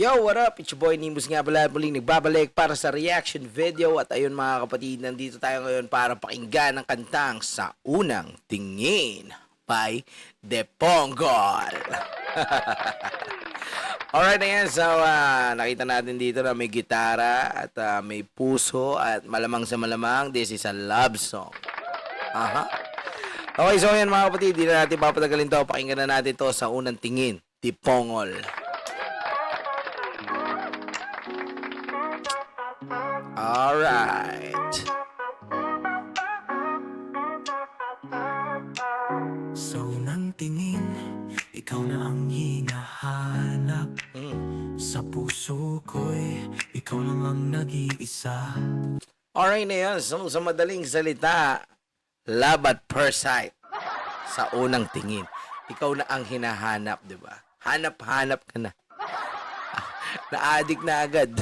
Yo, what up? It's your boy Nimbus nga pala muling nagbabalik para sa reaction video. At ayun mga kapatid, nandito tayo ngayon para pakinggan ang kantang Sa Unang Tingin by Depongol. Alright na yan, so nakita natin dito na may gitara at may puso at malamang sa malamang, this is a love song. Okay, so yan mga kapatid, hindi na natin papatagalin to. Pakinggan na natin to Sa Unang Tingin, Depongol. Alright. Sa unang tingin, ikaw na ang hinahanap. Sa puso ko'y ikaw lang ang nag-iisa. Alright na yan. So, sa madaling salita, love at first sight. Sa unang tingin, ikaw na ang hinahanap, di ba? Hanap-hanap ka na. Na-addict na agad.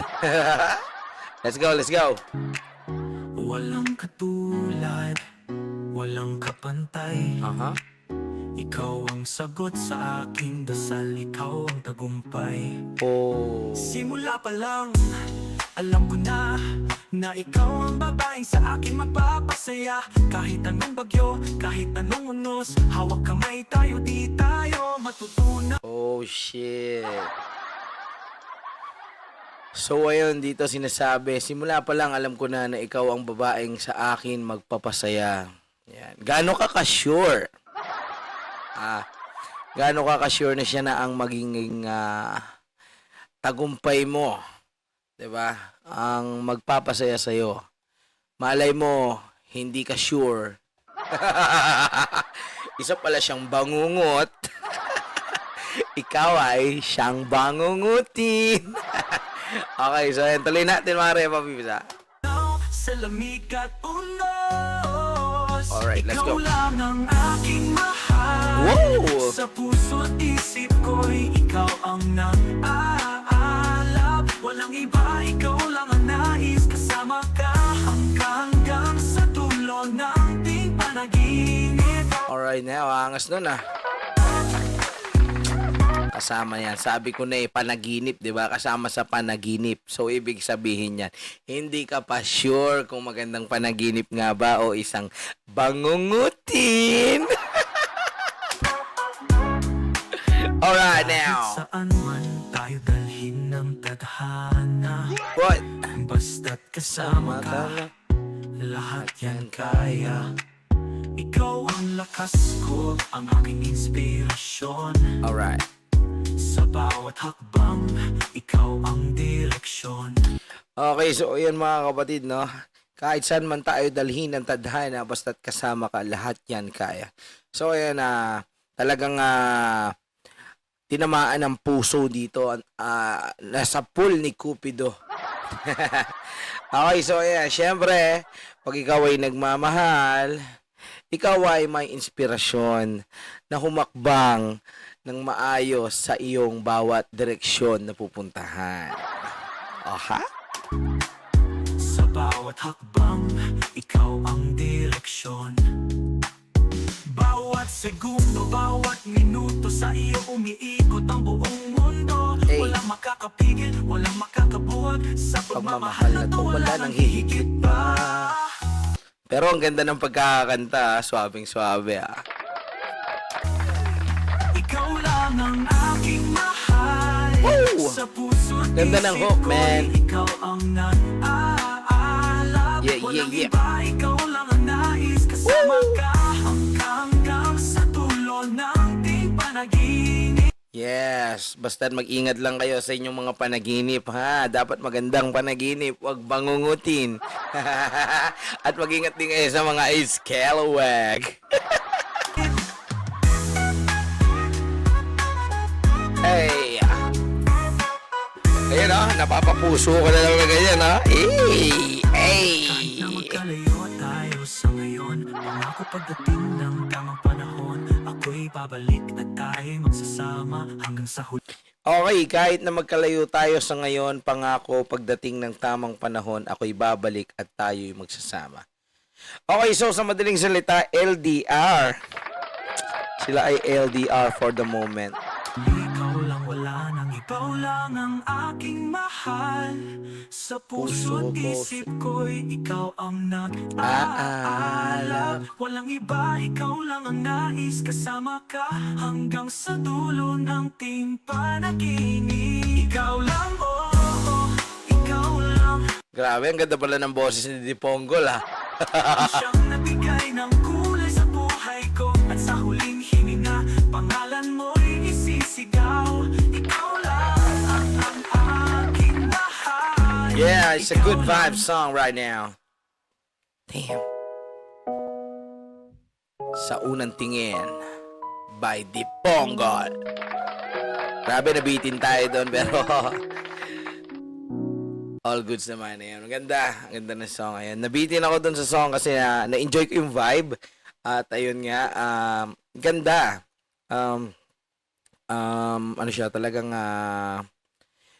Let's go, let's go. Walang katulad, walang kapantay. Ikaw ang sagot sa aking dasal, ikaw ang tagumpay. Oh. Simula pa lang, alam ko na ikaw ang babaeng sa akin magpapasaya. Kahit anong bagyo, kahit anong unos, hawak kamay tayo, di tayo matutunan. Oh, shit. So, ayun, dito sinasabi, simula pa lang alam ko na ikaw ang babaeng sa akin magpapasaya. Yan. Gaano ka ka-sure? Gaano ka ka-sure na siya na ang magiging tagumpay mo? 'Di ba? Ang magpapasaya sa'yo. Malay mo, hindi ka sure. Isa pala siyang bangungot. Ikaw ay siyang bangungutin. Okay, so yan. Tuloy natin mga repa, pipisa. Sa lamig at unos, alright, let's go. Ikaw lang ang aking mahal. Whoa! Sa puso at isip ko'y ikaw ang nang-aalab. Walang iba, ikaw lang ang nais. Kasama ka hanggang sa dulo ng ating panaginip. Alright now, angas nun Kasama yan. Sabi ko na panaginip, di ba? Kasama sa panaginip. So, ibig sabihin yan, hindi ka pa sure kung magandang panaginip nga ba o isang bangungutin. Alright now. Saan man tayo dalhin ng tadhana. What? Basta't kasama ka, lahat yan kaya. Ikaw ang lakas ko, ang aking inspirasyon. Alright. Sa bawat hakbang, ikaw ang direksyon. Okay, so ayan mga kapatid, no? Kahit saan man tayo dalhin ng tadhana, basta't kasama ka, lahat yan kaya. So ayan, talagang tinamaan ng puso dito, nasa pool ni Cupido. Okay, so ayan, syempre, pag ikaw ay nagmamahal, ikaw ay may inspirasyon na humakbang ng maayos sa iyong bawat direksyon na pupuntahan. Aha? Sa bawat hakbang, ikaw ang direksyon. Bawat segundo, bawat minuto, sa iyo umiikot ang buong mundo. Hey. Walang makakapigil, walang makakabuwag sa pagmamahal na to, wala nang hihigit pa. Pero ang ganda ng pagkakakanta, swabing-swabe Ikaw lang ang aking mahal. Woo! Sa puso at Ganda ng isip hook, ko'y man. ikaw ang nag-aalab. Yeah, Walang yeah, yeah. iba, ikaw lang ang nais. Kasama ka hanggang sa dulo ng ating panaginip. Yes, basta mag-ingat lang kayo sa inyong mga panaginip, ha? Dapat magandang panaginip, huwag bangungutin. At mag-ingat din kayo sa mga scalawag. Hey! Ayan napapapuso ko na naman ganyan, Hey! Hey! Kahit na magkalayo tayo sa ngayon, pangako pagdating ng tamang panahon, ako'y babalik na tayo magsasama hanggang sa huli. Okay, kahit na magkalayo tayo sa ngayon, pangako pagdating ng tamang panahon, ako'y babalik at tayo'y magsasama. Okay, so sa madaling salita, LDR. Sila ay LDR for the moment. Ikaw lang, wala nang iba. Ikaw lang ang aking mahal. Sa puso't isip ko'y ikaw ang nag-aalab. Walang iba, ikaw lang ang nais. Kasama ka hanggang sa dulo ng ting panaginip. Ikaw lang, oh, ikaw lang. Grabe, ang ganda pala ng boses ni Diponggol, ha? Ang siyang nabigay ng kulay sa buhay ko. At sa huling hininga, pangalan mo'y isisigaw. Ikaw lang ang aking lahat. Yeah, it's a good Ikaw vibe lang. song right now. Damn. Sa unang tingin by Diponggol. Grabe, nabitin tayo doon, pero all goods naman. Ayan. Ang ganda na song. Ayan. Nabitin ako doon sa song kasi na-enjoy ko yung vibe. At ayun nga, ganda. Ano siya, talagang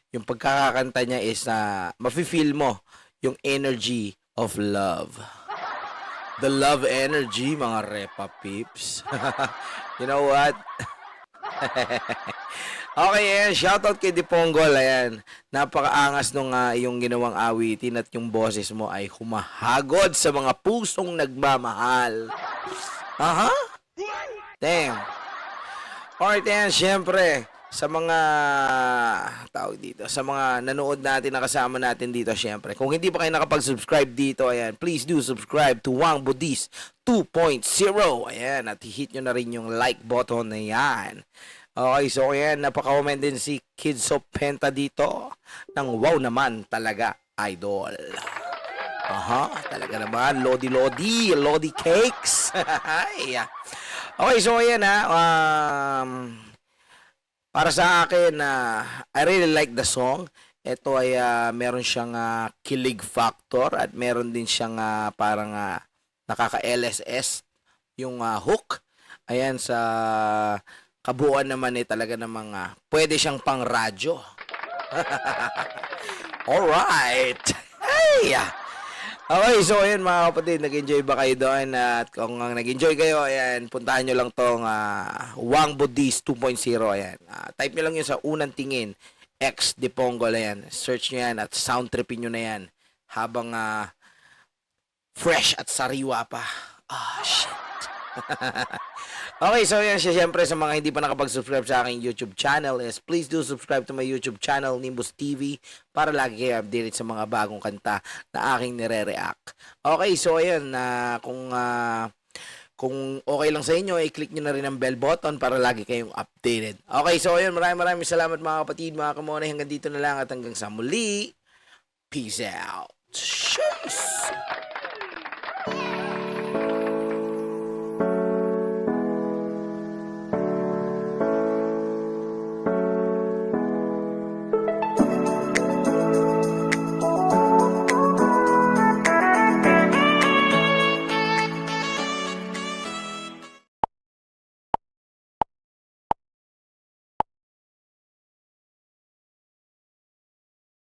yung pagkakakanta niya is mafe-feel mo yung energy of love. The love energy, mga repa peeps. You know what? Okay, ayan. Shoutout kay Diponggol. Ayan. Napakaangas nung iyong ginawang awitin at yung boses mo ay humahagod sa mga pusong nagmamahal. Aha. Damn. Alright, ayan. Siyempre, sa mga tawag dito, sa mga nanood natin, nakasama natin dito, siyempre. Kung hindi pa kayo nakapag-subscribe dito, ayan, please do subscribe to Wang Budis 2.0. Ayan, at hit nyo na rin yung like button na yan. Okay, so ayan, napaka-comment din si Kids of Penta dito ng wow naman talaga, idol. Aha, talaga naman, Lodi Cakes. Okay, so ayan para sa akin, I really like the song. Ito ay meron siyang kilig factor at meron din siyang parang nakaka-LSS yung hook. Ayan, sa kabuuan naman talaga namang pwede siyang pang radyo. Alright. Hey! Okay, so ayan mga kapatid, nag-enjoy ba kayo doon? At kung nag-enjoy kayo, ayan, puntahan nyo lang tong Wang Budis 2.0. Ayan. Type nyo lang yun sa unang tingin. X Diponggol, ayan. Search nyo yan at sound tripin nyo na yan. Habang fresh at sariwa pa. Shit. Okay, so yan siya. Siyempre, sa mga hindi pa nakapag-subscribe sa aking YouTube channel is please do subscribe to my YouTube channel, Nimbus TV, para lagi kayo updated sa mga bagong kanta na aking nire-react. Okay, so ayan, kung okay lang sa inyo, i-click nyo na rin ang bell button para lagi kayong updated. Okay, so ayan, maraming salamat mga kapatid, mga kamonay. Hanggang dito na lang at hanggang sa muli. Peace out.